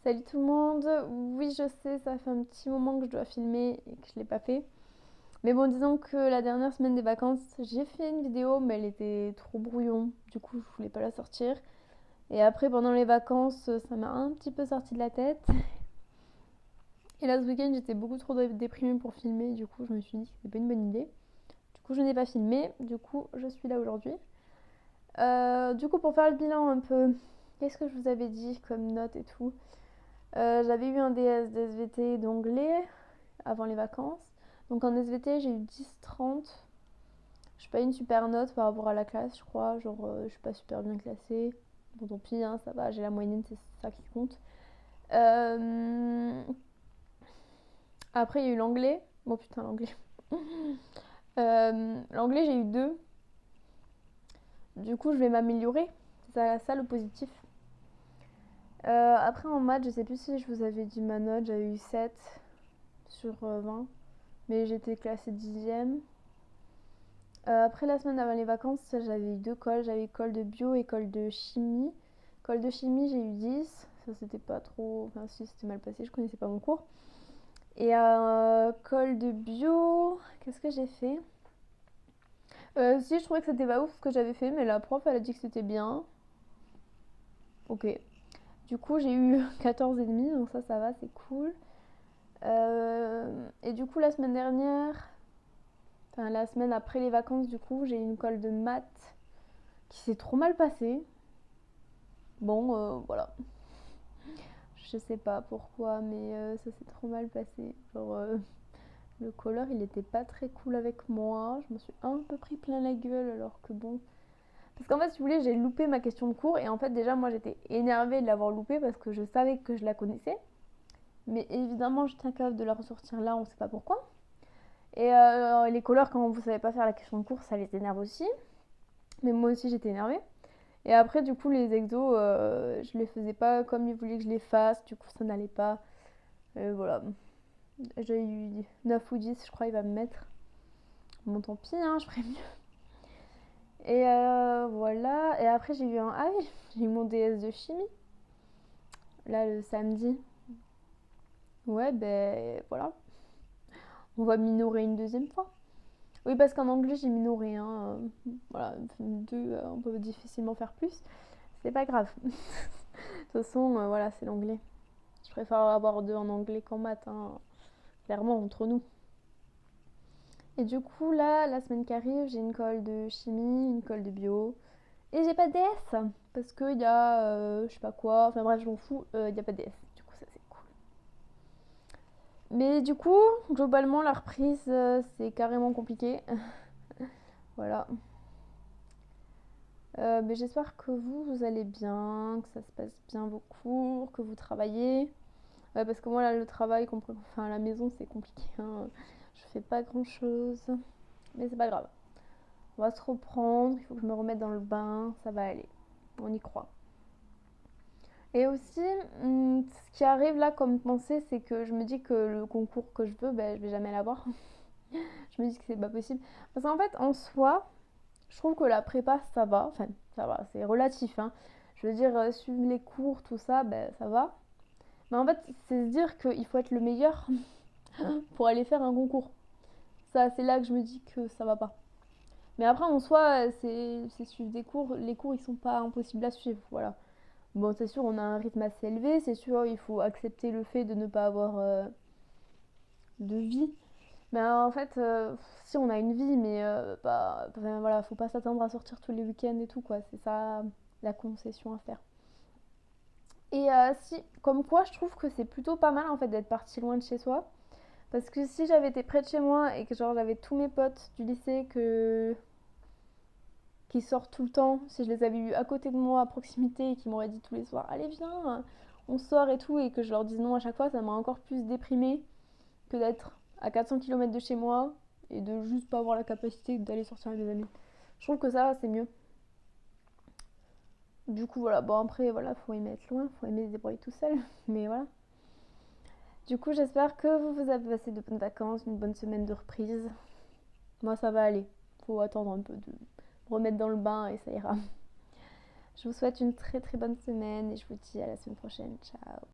Salut tout le monde. Oui, je sais, ça fait un petit moment que je dois filmer et que je l'ai pas fait. Mais bon, disons que la dernière semaine des vacances, j'ai fait une vidéo, mais elle était trop brouillon. Du coup, je voulais pas la sortir. Et après, pendant les vacances, ça m'a un petit peu sorti de la tête. Et là, ce week-end, j'étais beaucoup trop déprimée pour filmer. Du coup, je me suis dit que c'était pas une bonne idée. Du coup, je n'ai pas filmé. Du coup, je suis là aujourd'hui. Du coup, pour faire le bilan un peu, qu'est-ce que je vous avais dit comme note et tout. J'avais eu un DS d'SVT d'anglais avant les vacances. Donc en SVT, j'ai eu 10-30. Je suis pas une super note par rapport à la classe, je crois. Genre, je suis pas super bien classée. Bon, tant pis, hein, ça va, j'ai la moyenne, c'est ça qui compte. Euh, Après, il y a eu l'anglais. Bon, putain, l'anglais. L'anglais, j'ai eu 2. Du coup, je vais m'améliorer. C'est ça le positif. Après, en maths, je sais plus si je vous avais dit ma note. J'avais eu 7 sur 20. Mais j'étais classée 10e. Après la semaine avant les vacances, j'avais eu 2 cols. J'avais eu colle de bio et colle de chimie. Colle de chimie, j'ai eu 10. Ça, c'était pas trop. Enfin, si, c'était mal passé, je connaissais pas mon cours. Et colle de bio, qu'est-ce que j'ai fait? Si, je trouvais que c'était pas ouf ce que j'avais fait, mais la prof, elle a dit que c'était bien. Ok. Du coup, j'ai eu 14,5, donc ça va, c'est cool. Et du coup, la semaine dernière, enfin la semaine après les vacances, du coup, j'ai eu une colle de maths qui s'est trop mal passée. Bon, voilà. Je sais pas pourquoi, mais ça s'est trop mal passé. Genre, le colleur, il était pas très cool avec moi. Je me suis un peu pris plein la gueule, alors que bon. Parce qu'en fait, si vous voulez, j'ai loupé ma question de cours. Et en fait, déjà, moi, j'étais énervée de l'avoir loupée parce que je savais que je la connaissais. Mais évidemment, j'étais incapable de la ressortir là, on sait pas pourquoi. Et les colleurs, quand vous savez pas faire la question de cours, ça les énerve aussi. Mais moi aussi, j'étais énervée. Et après, du coup, les exos, je les faisais pas comme ils voulaient que je les fasse. Du coup, ça n'allait pas. Voilà. J'ai eu 9 ou 10, je crois, il va me mettre. Bon, tant pis, hein, je ferai mieux. Et voilà. Et après, j'ai eu un. Ah oui, j'ai eu mon DS de chimie. Là, le samedi. Ouais, ben voilà. On va minorer une deuxième fois. Oui, parce qu'en anglais, j'ai minoré. Hein. Voilà, 2, on peut difficilement faire plus. C'est pas grave. De toute façon, voilà, c'est l'anglais. Je préfère avoir 2 en anglais qu'en maths, hein. Clairement, entre nous. Et du coup, là, la semaine qui arrive, j'ai une colle de chimie, une colle de bio. Et j'ai pas de DS. Parce qu'il y a, je sais pas quoi, enfin bref, je m'en fous, il y a pas de DS. Du coup, ça c'est cool. Mais du coup, globalement, la reprise, c'est carrément compliqué. Voilà. Mais j'espère que vous allez bien, que ça se passe bien vos cours, que vous travaillez. Ouais, parce que moi, là, le travail, enfin, à la maison, c'est compliqué, hein. Je fais pas grand chose. Mais c'est pas grave. On va se reprendre. Il faut que je me remette dans le bain. Ça va aller. On y croit. Et aussi, ce qui arrive là comme pensée, c'est que je me dis que le concours que je veux, ben, je vais jamais l'avoir. Je me dis que c'est pas possible. Parce qu'en fait, en soi, je trouve que la prépa, ça va. Enfin, ça va, c'est relatif, hein. Je veux dire, suivre les cours, tout ça, ben, ça va. Mais en fait, c'est se dire qu'il faut être le meilleur pour aller faire un concours. Ça, c'est là que je me dis que ça va pas. Mais après, en soi, c'est suivre des cours. Les cours, ils sont pas impossibles à suivre, voilà. Bon, c'est sûr, on a un rythme assez élevé. C'est sûr, il faut accepter le fait de ne pas avoir de vie. Mais en fait, si on a une vie, mais bah, enfin, voilà, faut pas s'attendre à sortir tous les week-ends et tout, quoi. C'est ça la concession à faire. Et si, comme quoi, je trouve que c'est plutôt pas mal en fait d'être parti loin de chez soi. Parce que si j'avais été près de chez moi et que genre j'avais tous mes potes du lycée qui sortent tout le temps, si je les avais eu à côté de moi, à proximité, et qui m'auraient dit tous les soirs, allez viens, on sort et tout, et que je leur dise non à chaque fois, ça m'a encore plus déprimée que d'être à 400 km de chez moi et de juste pas avoir la capacité d'aller sortir avec des amis. Je trouve que ça, c'est mieux. Du coup, voilà, bon après, voilà, faut aimer être loin, faut aimer se débrouiller tout seul, mais voilà. Du coup, j'espère que vous avez passé de bonnes vacances, une bonne semaine de reprise. Moi, ça va aller. Faut attendre un peu de me remettre dans le bain et ça ira. Je vous souhaite une très très bonne semaine et je vous dis à la semaine prochaine. Ciao.